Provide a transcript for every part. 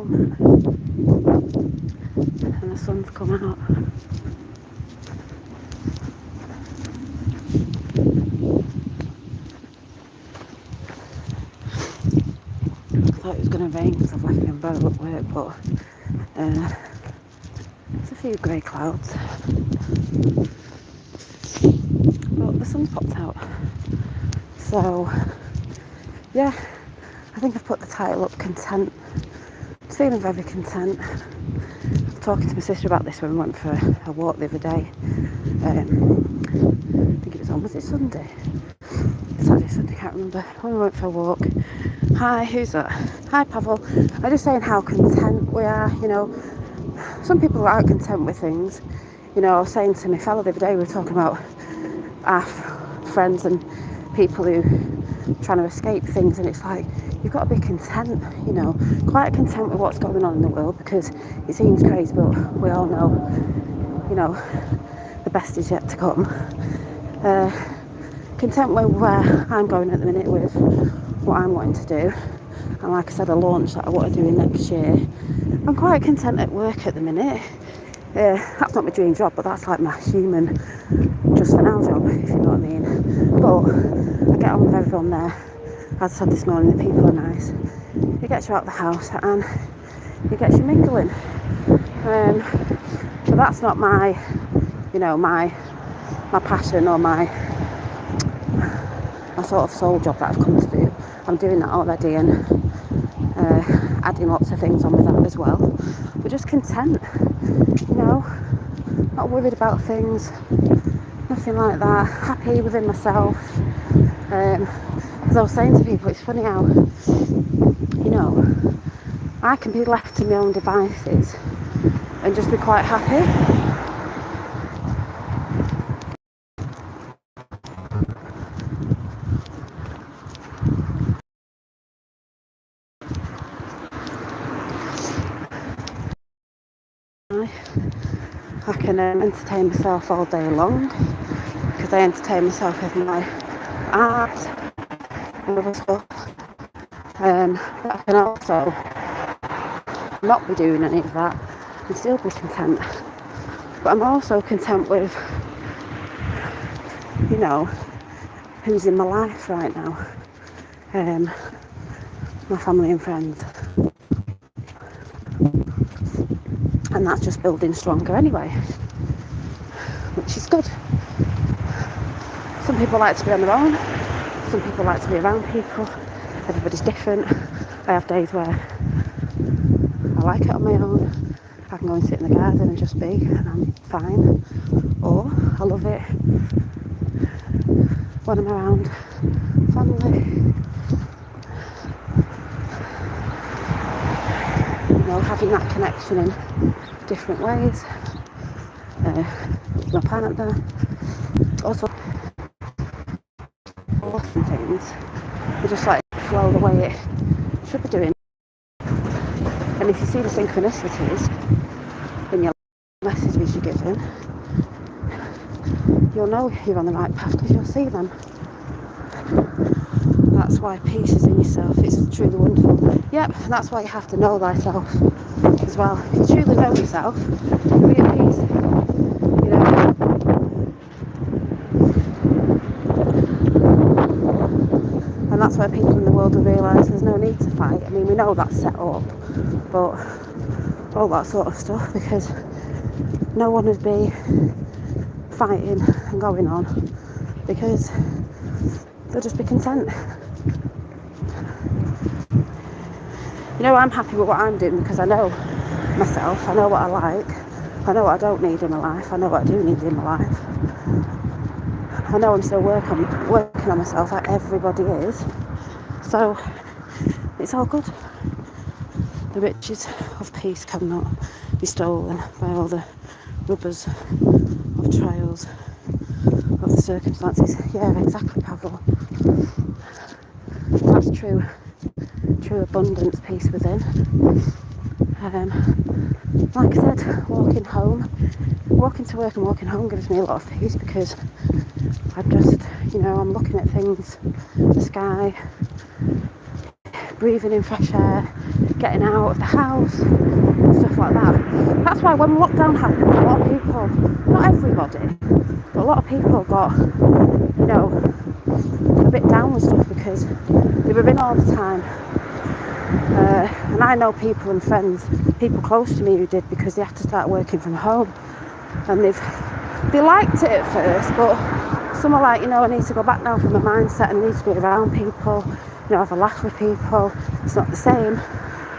home and the sun's come out. I thought it was going to rain because I've left my umbrella at work, but there's a few grey clouds. But the sun's popped out. So, yeah, I think I've put the title up, Content. I'm feeling very content. I was talking to my sister about this when we went for a walk the other day. I think it was it Sunday? Saturday, Sunday, can't remember. When we went for a walk. Hi, who's that? Hi, Pavel. I'm just saying how content we are, you know. Some people aren't content with things. You know, I was saying to my fellow the other day, we were talking about our friends and people who are trying to escape things, and it's like, you've got to be content, you know, quite content with what's going on in the world, because it seems crazy, but we all know, you know, the best is yet to come. Content with where I'm going at the minute with what I'm wanting to do, and like I said, a launch that I want to do in next year. I'm quite content at work at the minute. That's not my dream job, but that's like my human just for now job, if you know what I mean. But I get on with everyone there. As I said this morning, the people are nice. It gets you out of the house and it gets you mingling. But that's not my, you know, my passion or my sort of soul job that I've come to do. I'm doing that already and adding lots of things on with that as well. But just content, you know, not worried about things, nothing like that. Happy within myself. As I was saying to people, it's funny how, you know, I can be left to my own devices and just be quite happy. I can entertain myself all day long, because I entertain myself with my art and other stuff. But I can also not be doing any of that and still be content. But I'm also content with, you know, who's in my life right now. My family and friends. And that's just building stronger anyway, which is good. Some people like to be on their own, some people like to be around people. Everybody's different. I have days where I like it on my own. I can go and sit in the garden and just be, and I'm fine. Or I love it when I'm around family. You know, having that connection in different ways. My partner, also things, we just let it flow the way it should be doing. And if you see the synchronicities in your messages you're given, you'll know you're on the right path because you'll see them. That's why peace is in yourself. It's truly wonderful. Yep, that's why you have to know thyself as well. If you truly know yourself, you'll be at peace. You know. And that's why people in the world will realise there's no need to fight. I mean, we know that's set up, but all that sort of stuff, because no one would be fighting and going on, because they'll just be content. You know, I'm happy with what I'm doing because I know myself, I know what I like, I know what I don't need in my life, I know what I do need in my life. I know I'm still working on myself like everybody is, so it's all good. The riches of peace cannot be stolen by all the rubbers of trials of the circumstances. Yeah, exactly, Pavel. That's true. True abundance, peace within. Like I said, walking to work and walking home gives me a lot of peace, because I'm just, you know, I'm looking at things, the sky, breathing in fresh air, getting out of the house, stuff like that. That's why when lockdown happened, a lot of people, not everybody, but a lot of people got, you know, a bit down with stuff because they were in all the time. And I know people and friends, people close to me who did because they had to start working from home. And they liked it at first, but some are like, you know, I need to go back now from my mindset and I need to be around people, you know, have a laugh with people. It's not the same,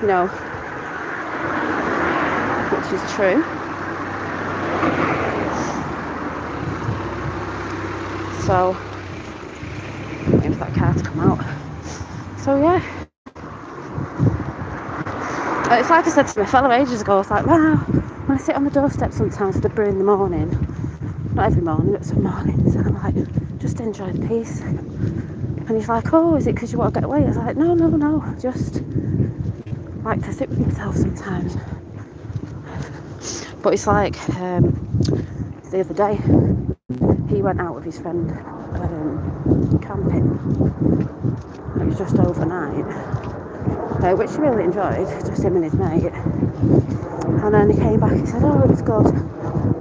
you know, which is true. So, waiting for that car to come out. So yeah. It's like I said to my fellow ages ago, I was like, wow, when I sit on the doorstep sometimes with a brew in the morning, not every morning, but some mornings, and I'm like, just enjoy the peace. And he's like, oh, is it because you want to get away? I was like, no, just like to sit with myself sometimes. But it's like, the other day, he went out with his friend camping. It was just overnight, which he really enjoyed, just him and his mate. And then he came back, he said, oh, it was good,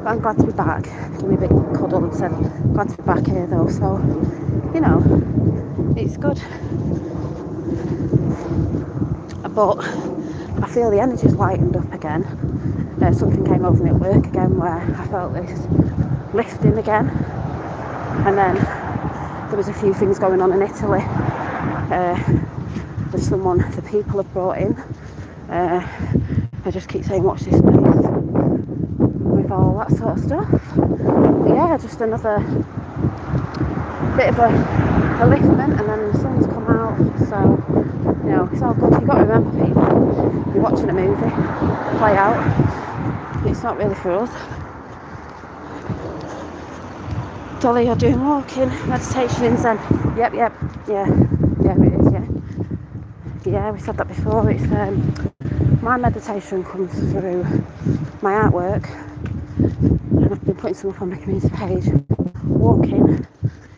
but I'm glad to be back. Gave me a big cuddle and said, glad to be back here though. So, you know, it's good. But I feel the energy's lightened up again. Something came over me at work again where I felt this lifting again. And then there was a few things going on in Italy. There's someone the people have brought in. I just keep saying, watch this space, with all that sort of stuff. But yeah, just another bit of a liftment, and then the sun's come out, so, you know, it's all good. You've got to remember, people, you're watching a movie play out. It's not really for us. Dolly, you're doing walking, meditation in Zen. Yep, yeah, it is, yeah. Yeah, we said that before. It's my meditation comes through my artwork, and I've been putting some up on my community page. Walking,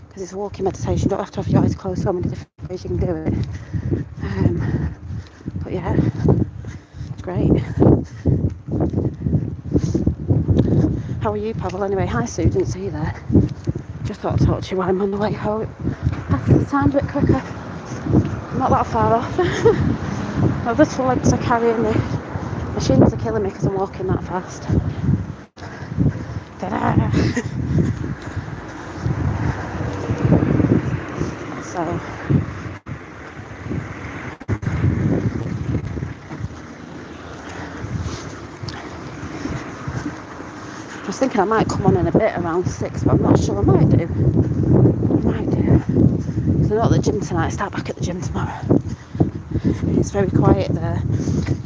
because it's a walking meditation. You don't have to have your eyes closed. So many different ways you can do it. But yeah, it's great. How are you, Pavel? Anyway, hi Sue, didn't see you there. Just thought I'd talk to you while I'm on the way home. After the time, a bit quicker. I'm not that far off. My little legs are carrying me. My shins are killing me because I'm walking that fast. Ta-da! So, I was thinking I might come on in a bit around 6, but I'm not sure. I might do. So I'm not at the gym tonight. I start back at the gym tomorrow. It's very quiet there.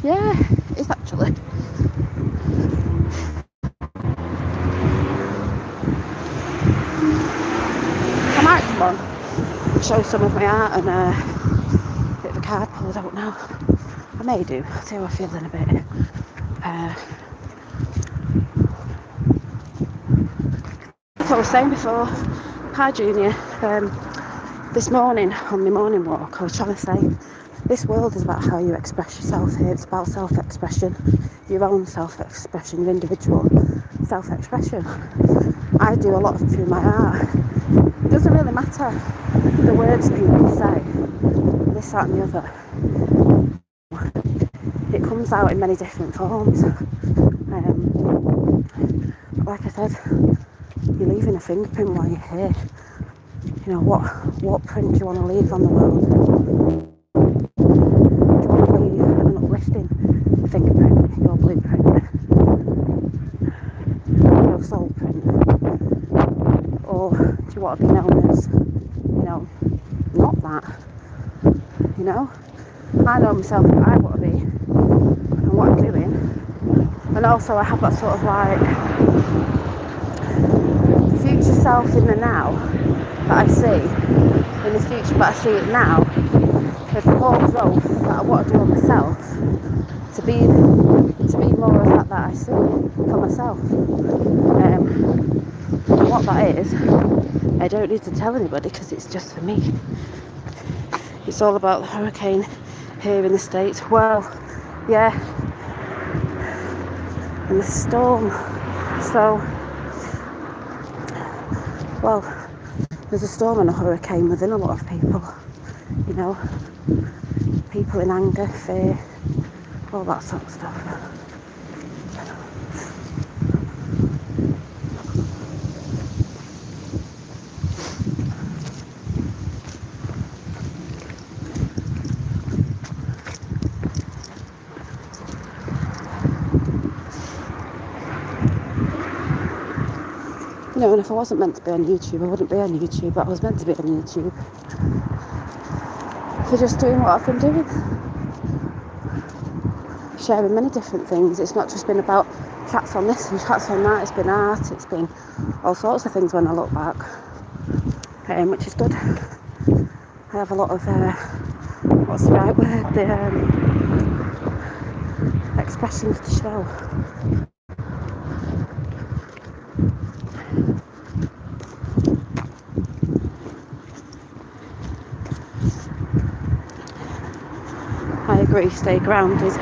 Yeah, it's actually. I might come on, show some of my art and a bit of a card pull, I don't know. I may do. I'll see how I feel in a bit. Like I was saying before, hi Junior, this morning on my morning walk I was trying to say, this world is about how you express yourself here. It's about self-expression, your own self-expression, your individual self-expression. I do a lot of it through my art. It doesn't really matter the words people say, this, that and the other. It comes out in many different forms. Like I said, you're leaving a fingerprint while you're here. You know, what print do you want to leave on the world? Do you want to leave an uplifting fingerprint, your blueprint, your soul print? Or do you want to be known as, you know, not that? You know? I know myself what I want to be and what I'm doing. And also I have that sort of like future self in the now that I see in the future, but I see it now with more growth that I want to do on myself to be more of that I see for myself. And what that is, I don't need to tell anybody because it's just for me. It's all about the hurricane here in the States. Well, Yeah, and the storm. So, well, there's a storm and a hurricane within a lot of people, you know, people in anger, fear, all that sort of stuff. You know, and if I wasn't meant to be on YouTube, I wouldn't be on YouTube, but I was meant to be on YouTube for just doing what I've been doing. Sharing many different things. It's not just been about chats on this and chats on that. It's been art, it's been all sorts of things when I look back, which is good. I have a lot of, what's the right word, the expressions to show. I agree, stay grounded.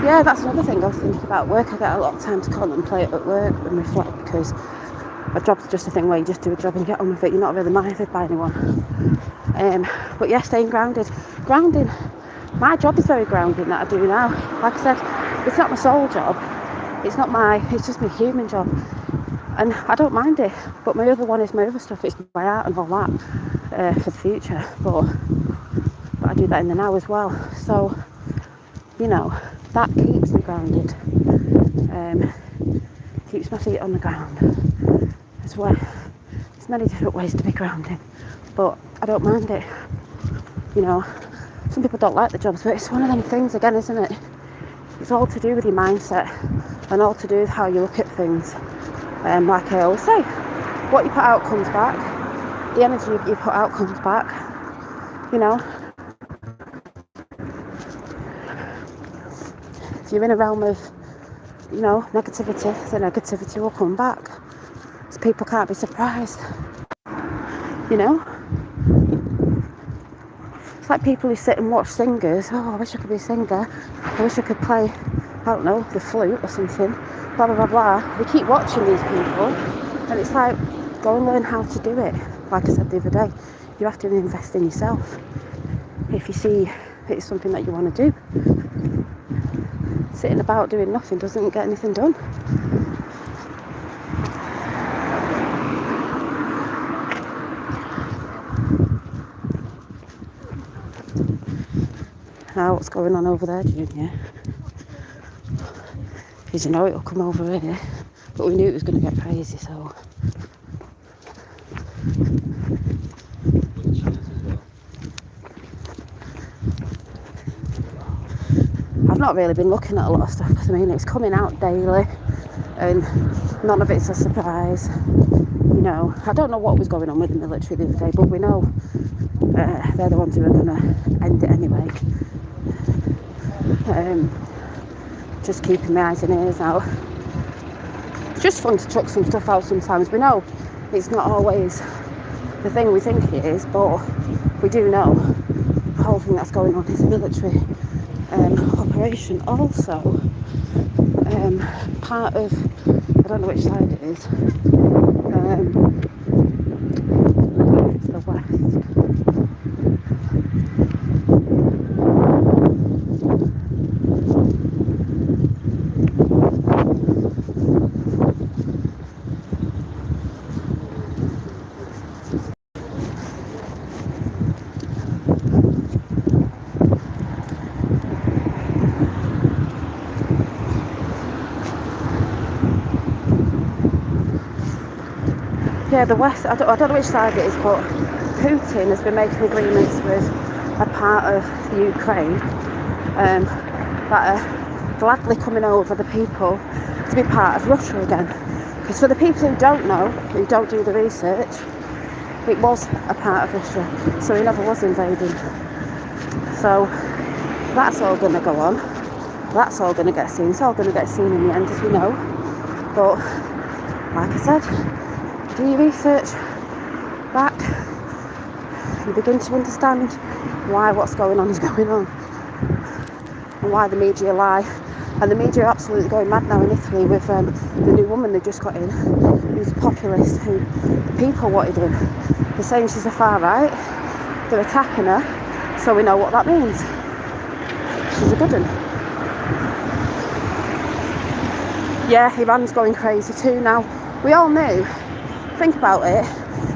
Yeah, that's another thing I was thinking about work. I get a lot of time to contemplate at work and reflect, because a job's just a thing where you just do a job and get on with it. You're not really minded by anyone. But yeah, staying grounded. Grounding. My job is very grounding that I do now. Like I said, it's not my sole job. It's just my human job. And I don't mind it. But my other one is my other stuff. It's my art and all that for the future. But I do that in the now as well. So, you know, that keeps me grounded. Keeps my feet on the ground. There's many different ways to be grounding. But I don't mind it. You know, some people don't like the jobs, but it's one of them things again, isn't it? It's all to do with your mindset and all to do with how you look at things. Like I always say, what you put out comes back. The energy you put out comes back. You know, if you're in a realm of, you know, negativity, the negativity will come back. So people can't be surprised. You know? It's like people who sit and watch singers. Oh, I wish I could be a singer. I wish I could play, I don't know, the flute or something. Blah, blah, blah, blah. They keep watching these people. And it's like, go and learn how to do it. Like I said the other day, you have to invest in yourself. If you see it's something that you want to do. Sitting about doing nothing doesn't get anything done. Now, what's going on over there, Junior? Because you know it'll come over here. But we knew it was going to get crazy, so. I've not really been looking at a lot of stuff, because I mean, it's coming out daily and none of it's a surprise. You know, I don't know what was going on with the military the other day, but we know they're the ones who are going to end it anyway. Just keeping my eyes and ears out. It's just fun to chuck some stuff out sometimes. We know it's not always the thing we think it is, but we do know the whole thing that's going on is a military operation. Also, part of, I don't know which side it is, it's the west. Yeah, the West, I don't know which side it is, but Putin has been making agreements with a part of Ukraine that are gladly coming over the people to be part of Russia again. Because for the people who don't know, who don't do the research, it was a part of Russia, so it never was invaded. So that's all going to go on. That's all going to get seen. It's all going to get seen in the end, as we know. But like I said, do your research back, you begin to understand why what's going on is going on. and why the media lie. And the media are absolutely going mad now in Italy with the new woman they just got in, who's a populist, who the people wanted in. They're saying she's a far right. They're attacking her, so we know what that means. She's a good one. Yeah, Iran's going crazy too now. We all knew. Think about it.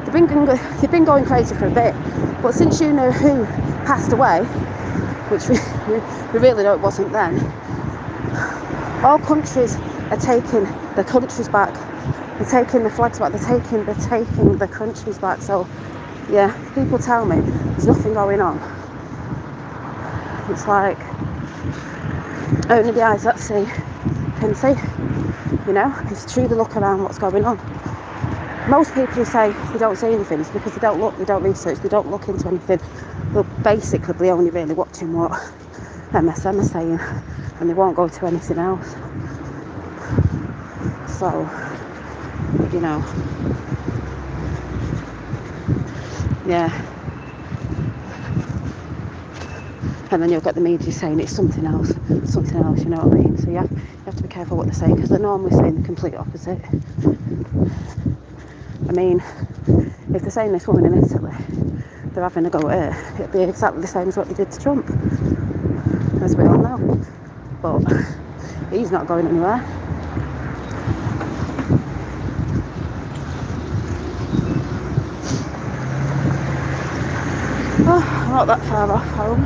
They've been going crazy for a bit, but since you know who passed away, which we really know it wasn't then, all countries are taking their countries back. They're taking the flags back. They're taking the countries back. So, yeah, people tell me there's nothing going on. It's like only the eyes that see can see. You know, it's true. They look around what's going on. Most people who say they don't see anything is because they don't look, they don't research, they don't look into anything. They'll basically be only really watching what MSM are saying, and they won't go to anything else. So, you know, yeah. And then you'll get the media saying it's something else, you know what I mean? So you have to be careful what they're saying, because they're normally saying the complete opposite. I mean, if they're saying this woman in Italy, they're having a go at her, it'd be exactly the same as what they did to Trump, as we all know. But he's not going anywhere. Oh, I'm not that far off home.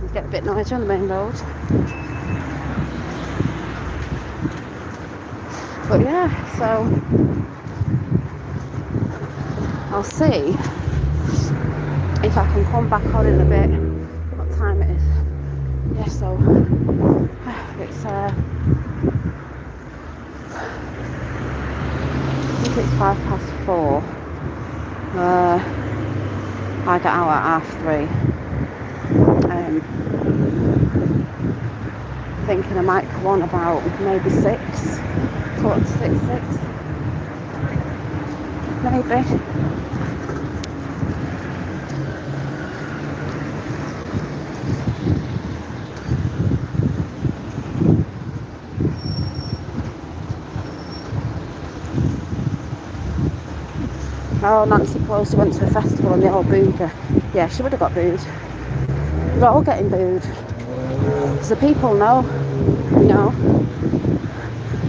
It's getting a bit noisy on the main road. But yeah, so I'll see if I can come back on in a bit. What time it is? Yeah, so it's I think it's 4:05. I get out at 3:30. Thinking I might come on about maybe 6, 6:45, 6, maybe. Oh, Nancy Pelosi went to a festival and they all booed her. Yeah, she would have got booed. They're all getting booed. Because the people know, you know,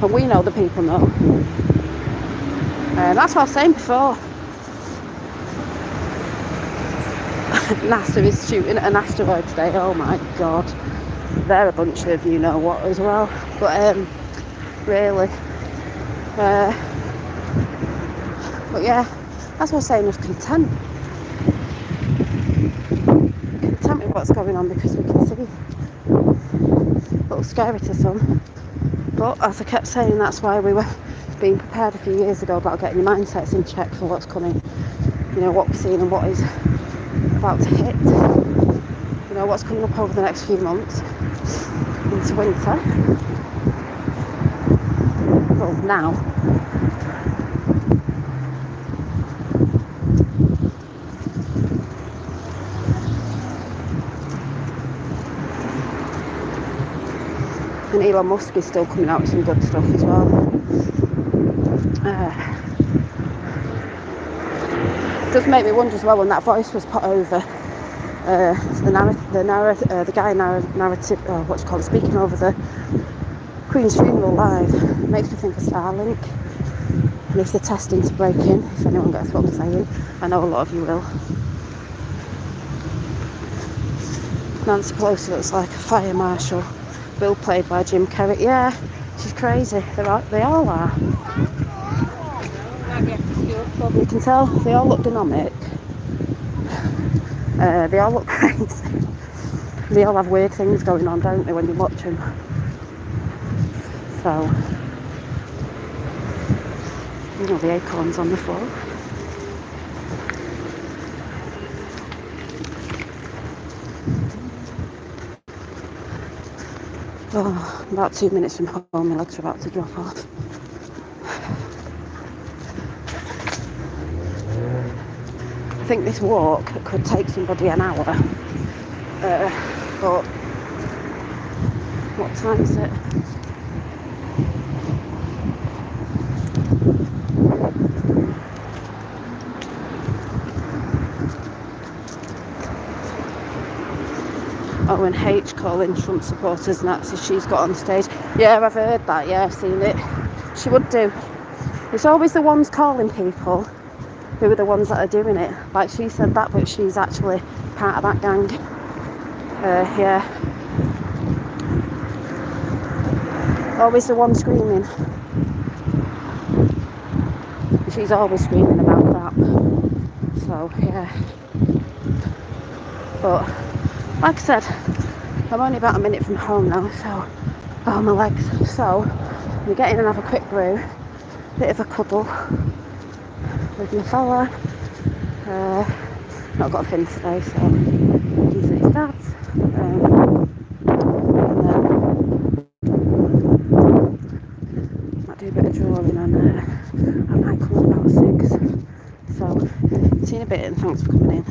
and we know the people know. That's what I was saying before. NASA is shooting at an asteroid today. Oh my god. They're a bunch of you know what as well. But really. But yeah, that's what I was saying, with content. Content with what's going on, because we can see. A little scary to some. But as I kept saying, that's why we were being prepared a few years ago about getting your mindsets in check for what's coming. You know, what we're seeing and what is about to hit. You know, what's coming up over the next few months into winter. Well, now. And Elon Musk is still coming out with some good stuff as well. It does make me wonder as well when that voice was put over the guy speaking over the Queen's funeral live. It makes me think of Starlink. And if they're testing to break in, if anyone gets what I'm saying, I know a lot of you will. Nancy Pelosi looks like a fire marshal. Bill played by Jim Carrey. Yeah, she's crazy. They all are. You can tell they all look dynamic. They all look crazy. They all have weird things going on, don't they, when you watch them? So, you know, the acorns on the floor. Oh, about 2 minutes from home, my legs are about to drop off. I think this walk could take somebody an hour. But what time is it? Owen H calling Trump supporters Nazis. She's got on stage. Yeah, I've heard that. Yeah, I've seen it. She would do. It's always the ones calling people who are the ones that are doing it. Like she said that, but she's actually part of that gang. Yeah. Always the one screaming. She's always screaming about that. So, yeah. But, like I said, I'm only about a minute from home now, so, oh, my legs. So, I'm getting and have a quick brew, bit of a cuddle with my fella. Not got a fin today, so he's at his dad's. And then might do a bit of drawing, and I might come on about 6. So, see you in a bit, and thanks for coming in.